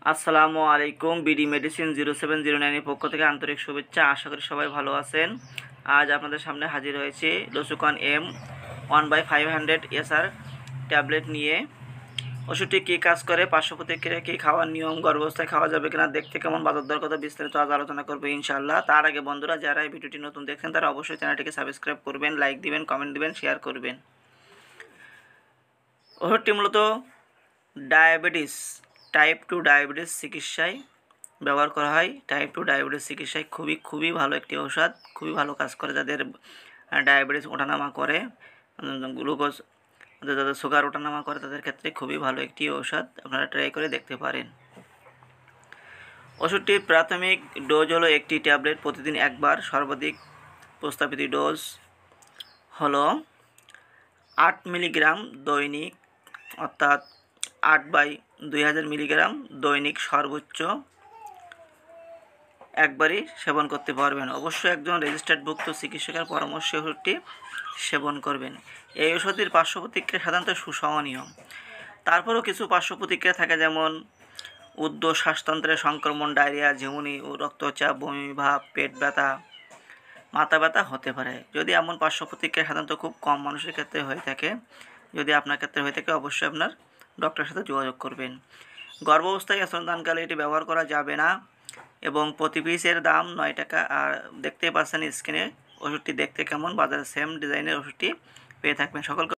আসসালামু আলাইকুম। BD medicine 0709 এর পক্ষ থেকে আন্তরিক শুভেচ্ছা। আশা করি সবাই ভালো আছেন। আজ আপনাদের সামনে হাজির হয়েছি ডোসুকন এম 1/500 এসআর ট্যাবলেট নিয়ে। ওষুধটি কী কাজ করে, পার্শ্ব প্রতিক্রিয়া কী, খাওয়ার নিয়ম, গর্ভাবস্থায় খাওয়া যাবে কিনা, দেখতে কেমন, বাজার দর কত, বিস্তারিত আজ আলোচনা করবো ইনশাআল্লাহ। তার আগে বন্ধুরা, যারা এই ভিডিওটি নতুন দেখছেন তারা অবশ্যই চ্যানেলটিকে সাবস্ক্রাইব করবেন, লাইক দিবেন, কমেন্ট দিবেন, শেয়ার করবেন। ওষুধটি মূলত ডায়াবেটিস টাইপ 2 ডায়াবেটিস চিকিৎসায় ব্যবহার করা হয়। টাইপ 2 ডায়াবেটিস চিকিৎসায় খুবই ভালো একটি ঔষধ, খুবই ভালো কাজ করে। যাদের ডায়াবেটিস ওঠানামা করে, গ্লুকোজ, যাদের সুগার ওঠানামা করে, তাদের ক্ষেত্রে খুবই ভালো একটি ঔষধ। আপনারা ট্রাই করে দেখতে পারেন। ওষুধটির প্রাথমিক ডোজ হলো একটি ট্যাবলেট প্রতিদিন একবার। সর্বাধিক প্রস্তাবিত ডোজ হলো 8 মিলিগ্রাম দৈনিক, অর্থাৎ 8/2000 মিলিগ্রাম দৈনিক সর্বোচ্চ একবারই সেবন করতে পারবেন। অবশ্যই একজন রেজিস্টার্ডভুক্ত চিকিৎসকের পরামর্শে ওষুধটি সেবন করবেন। এই ওষুধটির পার্শ্ব প্রতিক্রিয়া সাধারণত সুসহনীয়। তারপরেও কিছু পার্শ্ব প্রতিক্রিয়া থাকে, যেমন উদ্র, শ্বাসতন্ত্রের সংক্রমণ, ডায়রিয়া, ঝিমুনি ও রক্তচাপ, বমি ভাব, পেট ব্যথা, মাথা ব্যথা হতে পারে। যদি এমন পার্শ্ব প্রতিক্রিয়া সাধারণত খুব কম মানুষের ক্ষেত্রে হয়ে থাকে, যদি আপনার ক্ষেত্রে হয়ে থাকে অবশ্যই আপনার ডক্টরের সাথে যোগাযোগ করবেন। গর্ভাবস্থায় স্তনদানকালে এটি ব্যবহার করা যাবে না এবং প্রতি পিসের দাম 9 টাকা। আর দেখতেই পাচ্ছেন স্ক্রিনে ওষুধটি দেখতে কেমন, বাজারে সেম ডিজাইনের ওষুধটি পেয়ে থাকবেন। সকলকে